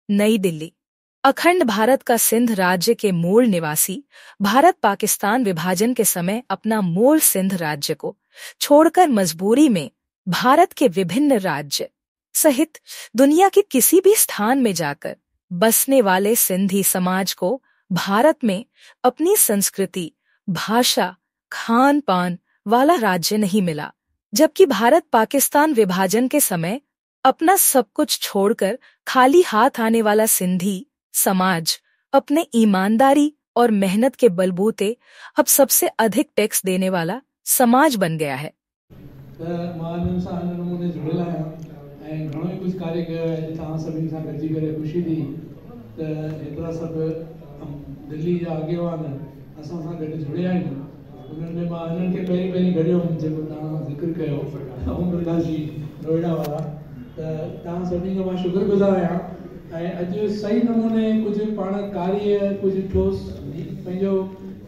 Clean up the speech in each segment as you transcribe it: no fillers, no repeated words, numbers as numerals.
नई दिल्ली। अखंड भारत का सिंध राज्य के मूल निवासी भारत पाकिस्तान विभाजन के समय अपना मूल सिंध राज्य को छोड़कर मजबूरी में भारत के विभिन्न राज्य सहित दुनिया के किसी भी स्थान में जाकर बसने वाले सिंधी समाज को भारत में अपनी संस्कृति, भाषा, खान पान वाला राज्य नहीं मिला, जबकि भारत पाकिस्तान विभाजन के समय अपना सब कुछ छोड़कर खाली हाथ आने वाला सिंधी समाज अपने ईमानदारी और मेहनत के बलबूते अब सबसे अधिक टैक्स देने वाला समाज बन गया है। कुछ कार्य कयो सभी सां गॾिजी करे खुशी थी त एतिरा सभु दिल्ली जा अॻेवान असां सां गॾु जुड़िया आहिनि। उन्हनि में मां हिननि खे पहिरीं घड़ियो जेको तव्हां ज़िक्र कयो ओम प्रकाश जी नोएडा वारा, त तव्हां सभिनी जो मां शुक्रगुज़ार आहियां। ऐं अॼु सही नमूने कुझु पाण कार्य कुझु ठोस पंहिंजो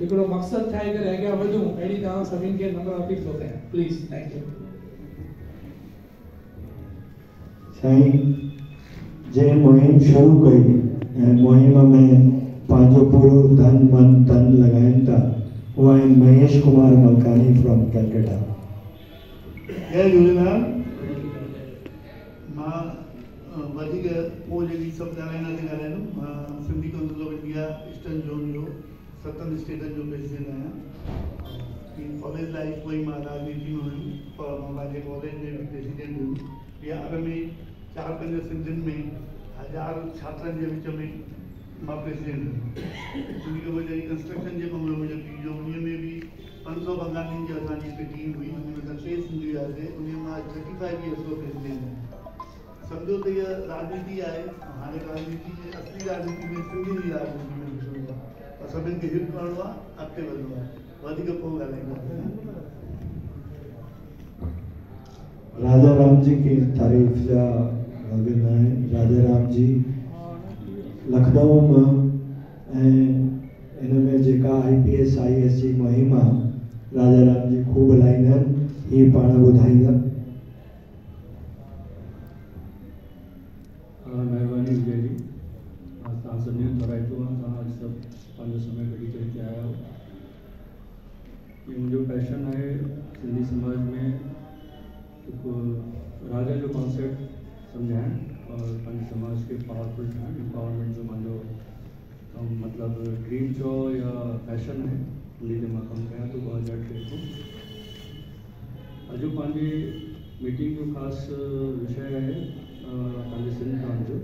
हिकिड़ो मक़सदु ठाहे करे अॻियां वधूं, अहिड़ी तव्हां सभिनी खे नम्र अपील थो कयां। Please, thank you. साईं जे मुहिम शुरू कई ऐं मुहिम में पंहिंजो पूरो धन मन तन लॻाइनि था, उहा आहिनि महेश कुमार मलकानी फ्रॉम कैलकटा। जय झूलेलाल। मां वधीक पोइ जेकी सभु ॻाल्हाईंदासीं ॻाल्हाईंदुमि। मां Sindhi council of India eastern zone जो 7 स्टेटनि जो प्रेसिडेंट आहियां। कॉलेज लाइफ कोई मां राजनीति में हुयुमि, पर मां पंहिंजे कॉलेज में बि प्रेसिडेंट हुयुमि। बिहार में 4-5 सिंधियुनि में 1000 छात्रनि जे विच में मां प्रेसिडेंट हुयुमि। उनखे वजह कंस्ट्रक्शन जे कम में मुंहिंजो पी जो, उन में बि 500 बंगालियुनि जी असांजी हिकु टीम हुई, उन में असां 3 सिंधी हुआसीं। उन में मां 35 ईयर्स जो प्रेसिडेंट आहियां। सम्झो त इहा राजनीति आहे। हाणे राजनीति जे असली राजनीति में सिंधी जी राजनीति में घुसणो आहे, पर सभिनि खे हित करणो आहे, अॻिते वधणो आहे। वधीक पोइ ॻाल्हाईंदासीं। राजा राम जी की तारीफ़ जा लॻंदा आहिनि। राजा राम जी लखनऊ में ऐं इन में जेका IPS IAS जी मुहिम आहे, राजा राम जी खूब हलाईंदा आहिनि। हीअ पाण ॿुधाईंदा। महिरबानी विजय जी। तव्हां सभिनी खे थोराइतो आहे, तव्हां अॼु सभु पंहिंजो समय कढी करे हिते आया हो। ये मुंहिंजो पैशन आहे सिंधी समाज में हिकु राजा जो कॉन्सेप्ट सम्झाइणु और पंहिंजे समाज खे पावरफुल ठाहिणु। एम्पावरमेंट जो मुंहिंजो मतिलबु ड्रीम चओ या पैशन आहे, उन ते मां कमु कयां थो 2003 खां। अॼु पंहिंजी मीटिंग जो ख़ासि विषय आहे पंहिंजे सिंध प्रांत जो,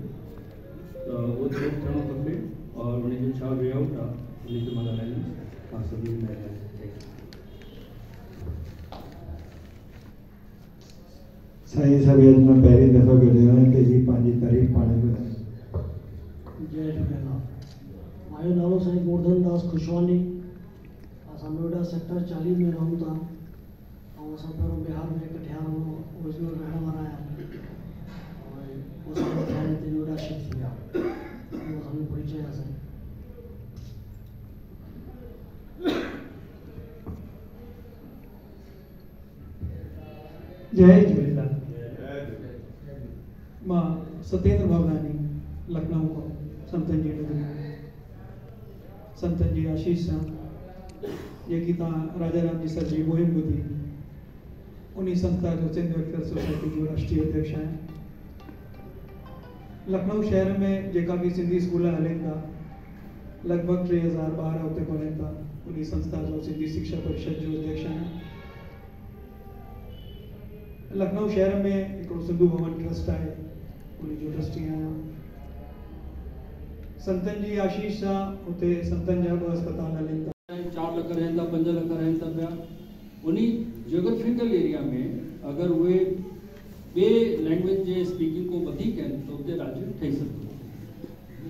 त उहो थिएट थियणो खपे और उनजो छा वे आउट आहे उन ते मां ॻाल्हाईंदुसि। तव्हां सभिनी महिरबानी। साईं सभेद में पहली दफ़ा गॾियो आहियां कि जी पंहिंजी तारीफ़ पाण ॿुधायो। जय झूलेलाल। मुंहिंजो नालो साईं गोवर्धन दास खुशवानी। असां नोएडा सेक्टर 40 में रहूं था ऐं असां पहिरों बिहार में कटिहार ओरिजिनल रहण वारा आहियूं ऐं उस हिते नोएडा शिफ्ट थी विया। उहो असांजो परिचय आहे साईं। जय झूलेलाल। मां सत्येंद्र भावनानी लखनऊ खां संतनि जी नगरी संतनि जी आशीष सां जेकी तव्हां राजा राम जी सर जी मुहिम ॿुधी, उन संस्था जो सिंध वेलफेयर सोसाइटी जो राष्ट्रीय अध्यक्ष आहियां। लखनऊ शहर में जेका भी सिंधी स्कूल हलनि था, लगभग 3000 ॿार उते पढ़नि था। उन संस्था जो सिंधी शिक्षा परिषद जो अध्यक्ष आहियां। लखनऊ शहर में हिकिड़ो सिंधु भवन ट्रस्ट आहे, उन जो ट्रस्टी आहियां। संतनि जी आशीष सां उते संतनि जा 2 अस्पताल हलनि था। 4 लाख रहनि था, 5 लाख रहनि था पिया। उन जियोग्राफिकल एरिया में अगर उहे ॿिए लैंग्वेज जे स्पीकिंग को वधीक आहिनि त उते राज्य ठही सघंदो आहे।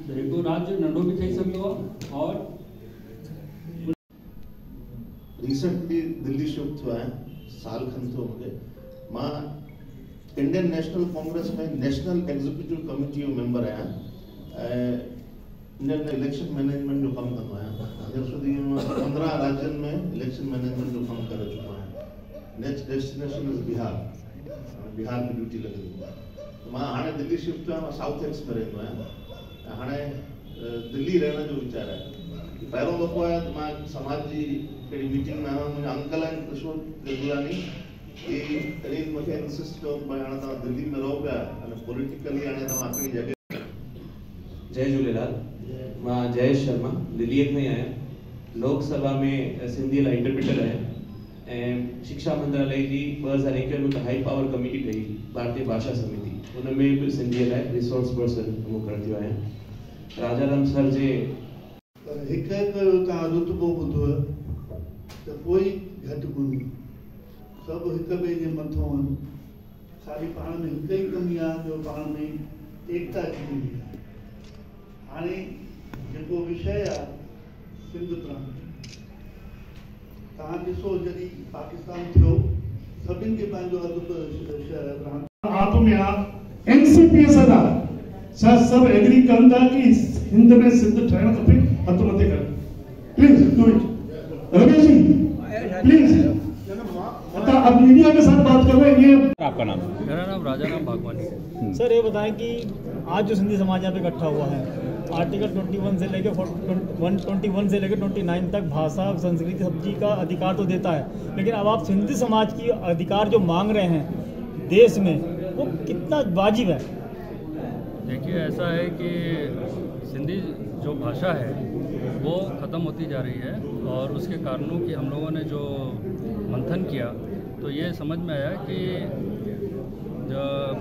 त हिकिड़ो राज्य नंढो बि ठही सघंदो आहे। और रिसेंटली दिल्ली शिफ्ट थियो आहियां, साल खनि थियो मूंखे। मां इंडियन नेशनल कांग्रेस में नेशनल एग्जीक्यूटिव कमेटी जो मेंबर आहियां ऐं इंडियन इलेक्शन मैनेजमेंट जो कमु कंदो आहियां। अॼु સુધી मां 15 राज्यनि में इलेक्शन मैनेजमेंट जो कमु करे चुको आहियां। Next destination is Bihar. Bihar में ड्यूटी लॻी। मां हाणे दिल्ली शिफ्ट थियो आहियां। मां साउथ एक्स में रहंदो आहियां। दिल्ली रहण जो वीचार आहे। पहिरों दफ़ो आहे त मां समाज जी कहिड़ी मीटिंग में आहियां, मुंहिंजा अंकल आहिनि कृष्ण देवलानी, ये तॾहिं मूंखे इंसिस्ट कयो भाई हाणे तव्हां दिल्ली में रहो पिया अने पॉलिटिकली हाणे तव्हां हिकिड़ी जॻह। जय झूलेलाल, मां जयेश शर्मा दिल्लीअ खां ई आहियां। लोकसभा में सिंधी लाइ इंटरप्रिटर आहियां ऐं शिक्षा मंत्रालय जी 2021 में हाई पावर कमेटी ठही भारतीय भाषा समिति, उन में बि सिंधीअ लाइ रिसोर्स पर्सन मुक़ररु थियो आहियां। राजाराम सर जे हिकु तव्हां रुतबो ॿुधो त कोई घटि कोन्हे, सभु हिक ॿिए जे मथां आहिनि, ख़ाली पाण में हिकु ई कमी आहे जो पाण में एकता जी कमी आहे। हाणे जेको विषय आहे सिंध प्रांत, तव्हां ॾिसो जॾहिं पाकिस्तान थियो सभिनि खे पंहिंजो प्रांत आप में एनसीपी सदा सब एग्री कनि था कि हिंद में सिंध ठहणु खपे, हथ मथे कर please do it. Ramesh ji please, अब मीडिया के साथ बात कर रहे हैं। ये आपका नाम? मेरा नाम राजाराम भागवानी। सर ये बताएं कि आज जो सिंधी समाज यहाँ पे इकट्ठा हुआ है, आर्टिकल 21 से लेकर 121 से लेकर 29 तक भाषा संस्कृति सब्जी का अधिकार तो देता है, लेकिन अब आप सिंधी समाज की अधिकार जो मांग रहे हैं देश में, वो कितना वाजिब है? देखिए, ऐसा है कि सिंधी जो भाषा है वो ख़त्म होती जा रही है और उसके कारणों की हम लोगों ने जो मंथन किया तो ये समझ में आया कि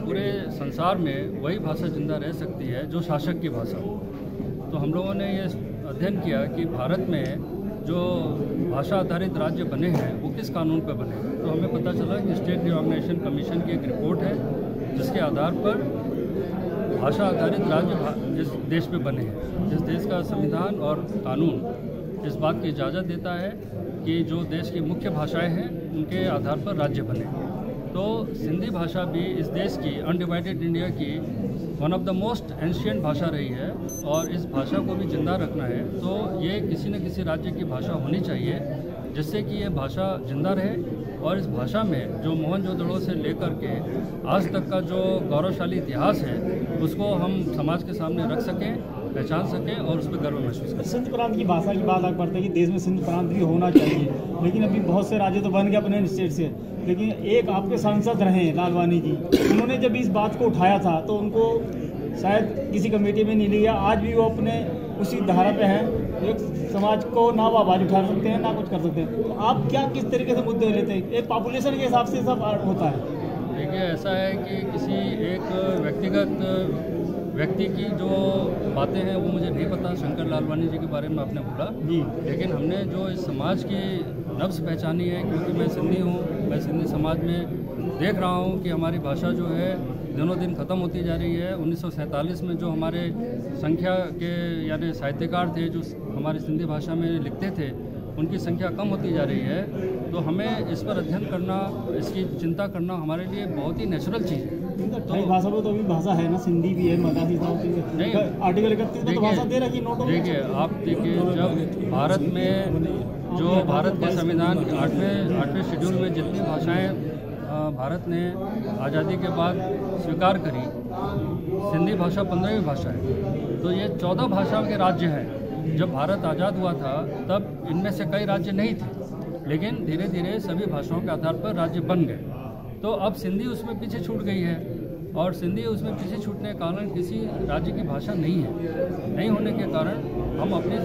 पूरे संसार में वही भाषा जिंदा रह सकती है जो शासक की भाषा। तो हम लोगों ने ये अध्ययन किया कि भारत में जो भाषा आधारित राज्य बने हैं वो किस कानून पर बने। तो हमें पता चला कि स्टेट रिऑर्गनाइजेशन कमीशन की एक रिपोर्ट है जिसके आधार पर भाषा आधारित राज्य जिस देश में बने हैं, जिस देश का संविधान और कानून इस बात की इजाज़त देता है कि जो देश की मुख्य भाषाएं हैं उनके आधार पर राज्य बने। तो सिंधी भाषा भी इस देश की अनडिवाइडेड इंडिया की one of the most ancient भाषा रही है और इस भाषा को भी जिंदा रखना है तो ये किसी न किसी राज्य की भाषा होनी चाहिए जिससे कि ये भाषा जिंदा रहे और इस भाषा में जो मोहनजोदड़ो से लेकर के आज तक का जो गौरवशाली इतिहास है उसको हम समाज के सामने रख सकें, पहचान सकें और उस पर गर्व महसूस करें। सिंध प्रांत की भाषा की बात आगे बढ़ते हैं कि देश में सिंध प्रांत भी होना चाहिए, लेकिन अभी बहुत से राज्य तो बन गए अपने स्टेट से, लेकिन एक आपके सांसद रहे लालवानी जी, उन्होंने जब इस बात को उठाया था तो उनको शायद किसी कमेटी में नहीं लिया। आज भी वो अपने उसी धारा पे हैं, एक समाज को ना वो आवाज़ उठा सकते हैं ना कुछ कर सकते हैं। तो आप क्या किस तरीके से मुद्दे लेते हैं? एक पॉपुलेशन के हिसाब से सब होता है। देखिए, ऐसा है कि किसी एक व्यक्तिगत व्यक्ति की जो बातें हैं वो मुझे नहीं पता। शंकर लालवानी जी के बारे में आपने बोला जी, लेकिन हमने जो इस समाज की नब्ज़ पहचानी है, क्योंकि मैं सिंधी हूँ, मैं सिंधी समाज में देख रहा हूँ कि हमारी भाषा जो है दिनों दिन ख़त्म होती जा रही है। 1947 में जो हमारे संख्या के यानी साहित्यकार थे जो हमारी सिंधी भाषा में लिखते थे उनकी संख्या कम होती जा रही है। तो हमें इस पर अध्ययन करना, इसकी चिंता करना हमारे लिए बहुत ही नेचुरल चीज़ है। तो भाषा में तो अभी भाषा है ना, सिंधी भी है, मराठी नहीं, आर्टिकल 31 में तो भाषा दे रखी नोटों में। देखिए, आप देखिए, जब भारत में जो भारत के संविधान 8वें शेड्यूल में जितनी भाषाएं भारत ने आज़ादी के बाद स्वीकार करी, सिंधी भाषा 15वीं भाषा है। तो ये 14 भाषाओं के राज्य हैं। जब भारत आज़ाद हुआ था तब इनमें से कई राज्य नहीं थे, लेकिन धीरे धीरे सभी भाषाओं के आधार पर राज्य बन गए। तो अब सिंधी उसमें पीछे छूट गई है और सिंधी उसमें पीछे छूटने के कारण किसी राज्य की भाषा नहीं है। नहीं होने के कारण हम अपनी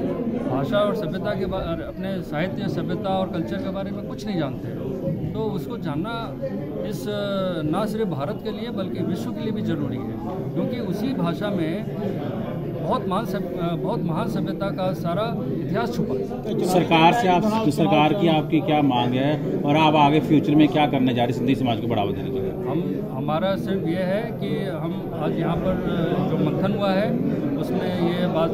भाषा और सभ्यता के बारे, अपने साहित्य, सभ्यता और कल्चर के बारे में कुछ नहीं जानते। तो उसको जानना इस ना सिर्फ भारत के लिए बल्कि विश्व के लिए भी ज़रूरी है, क्योंकि उसी भाषा में बहुत महान सभ्यता का सारा इतिहास छुपा है। सरकार की आपकी क्या मांग है और आप आगे फ्यूचर में क्या करने जा रहे हैं सिंधी समाज को बढ़ावा देने के लिए? हमारा सिर्फ ये है कि हम आज यहाँ पर जो मंथन हुआ है उसमें ये बात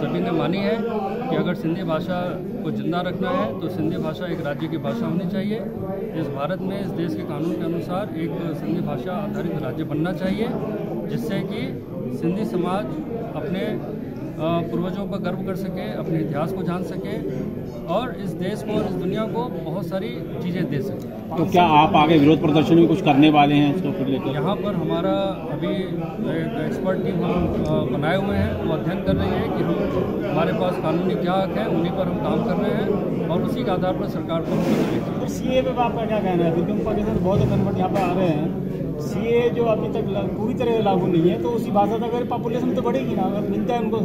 सभी ने मानी है कि अगर सिंधी भाषा को जिंदा रखना है तो सिंधी भाषा एक राज्य की भाषा होनी चाहिए। इस भारत में, इस देश के कानून के अनुसार एक सिंधी भाषा आधारित राज्य बनना चाहिए, जिससे कि सिंधी समाज अपने पूर्वजों पर गर्व कर सके, अपने इतिहास को जान सके और इस देश को और इस दुनिया को बहुत सारी चीज़ें दे सके। तो क्या आप आगे विरोध प्रदर्शन में कुछ करने वाले हैं इसको फिर लेकर? यहाँ पर हमारा अभी एक एक्सपर्ट टीम हम बनाए हुए हैं, वो अध्ययन कर रही है कि हम हमारे पास कानूनी क्या हक है, उन्हीं पर हम काम कर रहे हैं और उसी के आधार पर सरकार को हम सीए पे आपका क्या कहना है? क्योंकि पाकिस्तान बहुत कन्वर्ट यहाँ पर आ रहे हैं, सीए जो अभी तक पूरी तरह लागू नहीं है, तो उसी भाषा तक अगर पॉपुलेशन तो बढ़ेगी ना, अगर मिलता है उनको।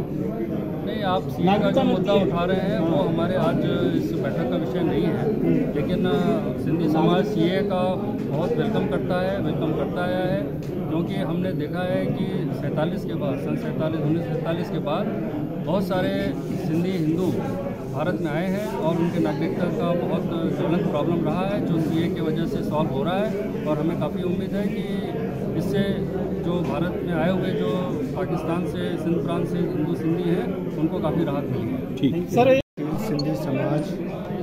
नहीं, आप सीए का जो मुद्दा उठा रहे हैं वो हमारे आज इस बैठक का विषय नहीं है, लेकिन सिंधी समाज सीए का बहुत वेलकम करता आया है, क्योंकि हमने देखा है कि 47 के बाद, सन 1947 के बाद बहुत सारे सिंधी हिंदू भारत में आए हैं और उनके नागरिकता का बहुत ज्वलंत प्रॉब्लम रहा है, जो सीए की वजह से सॉल्व हो रहा है और हमें काफ़ी उम्मीद है कि इससे जो भारत में आए हुए जो पाकिस्तान से, सिंध प्रांत से हिंदू सिंधी हैं, उनको काफ़ी राहत मिलेगी। ठीक सर। सिंधी समाज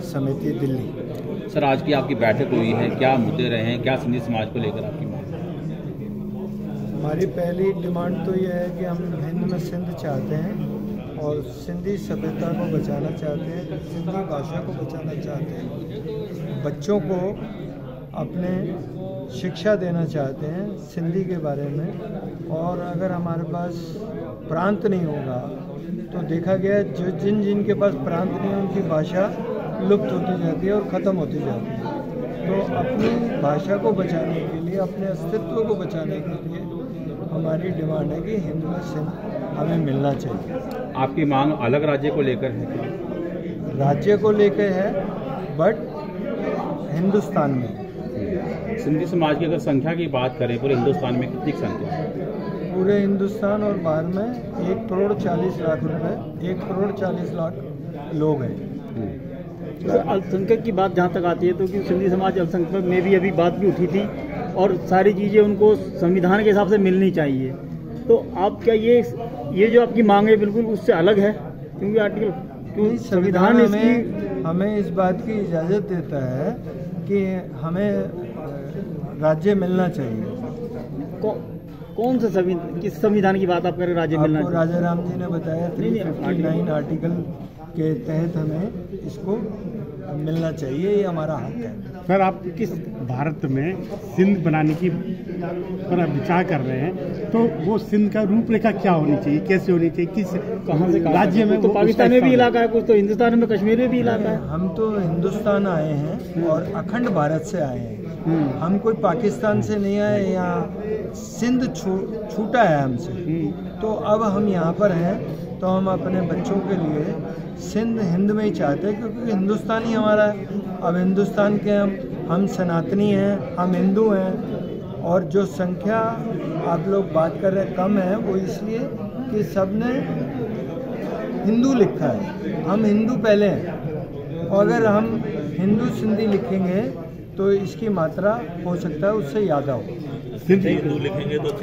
समिति दिल्ली। सर, आज की आपकी बैठक हुई है, क्या मुद्दे रहे हैं, क्या सिंधी समाज को लेकर आपकी मांग? हमारी पहली डिमांड तो यह है कि हम हिंद में सिंध चाहते हैं और सिंधी सभ्यता को बचाना चाहते हैं, सिंधी भाषा को बचाना चाहते हैं, बच्चों को अपने शिक्षा देना चाहते हैं सिंधी के बारे में। और अगर हमारे पास प्रांत नहीं होगा तो देखा गया जो जिन के पास प्रांत नहीं है उनकी भाषा लुप्त होती जाती है और ख़त्म होती जाती है। तो अपनी भाषा को बचाने के लिए, अपने अस्तित्व को बचाने के लिए हमारी डिमांड है कि हिंद में सिंध हमें मिलना चाहिए। आपकी मांग अलग राज्य को लेकर है क्या? राज्य को लेकर है, बट हिंदुस्तान में सिंधी समाज की अगर संख्या की बात करें पूरे हिंदुस्तान में कितनी संख्या है? पूरे हिंदुस्तान और बाहर में 1,40,00,000 रुपए, 1,40,00,000 लोग हैं। तो अल्पसंख्यक की बात जहाँ तक आती है तो कि सिंधी समाज अल्पसंख्यक में भी अभी बात भी उठी थी और सारी चीज़ें उनको संविधान के हिसाब से मिलनी चाहिए। तो आप क्या ये जो आपकी मांग है बिल्कुल उससे अलग है? क्योंकि आर्टिकल संविधान हमें इस बात की इजाज़त देता है कि हमें राज्य मिलना चाहिए। कौन सा किस संविधान की बात आप कर रहे हैं? राज्य मिलना चाहिए? राजा राम जी ने बताया 359 आर्टिकल के तहत हमें इसको मिलना चाहिए, ये हमारा हक है। सर, आप किस भारत में सिंध बनाने की पर विचार कर रहे हैं, तो वो सिंध का रूपरेखा क्या होनी चाहिए, कैसे होनी चाहिए, किस कहाँ से राज्य में? तो पाकिस्तान में भी इलाका है, कुछ तो हिंदुस्तान में, कश्मीर में भी इलाका है। हम तो हिंदुस्तान आए हैं और अखंड भारत से आए हैं, हम कोई पाकिस्तान से नहीं आए। यहाँ सिंध छूटा है हमसे, तो अब हम यहाँ पर हैं तो हम अपने बच्चों के लिए सिंध हिंद में ही चाहते हैं, क्योंकि हिंदुस्तान ही हमारा है। अब हिंदुस्तान के हम सनातनी हैं, हम हिंदू हैं, और जो संख्या आप लोग बात कर रहे हैं कम है, वो इसलिए कि सब ने हिंदू लिखा है, हम हिंदू पहले हैं। और अगर हम हिंदू सिंधी लिखेंगे तो इसकी मात्रा हो सकता है उससे ज़्यादा हो। हिंदू लिखेंगे तो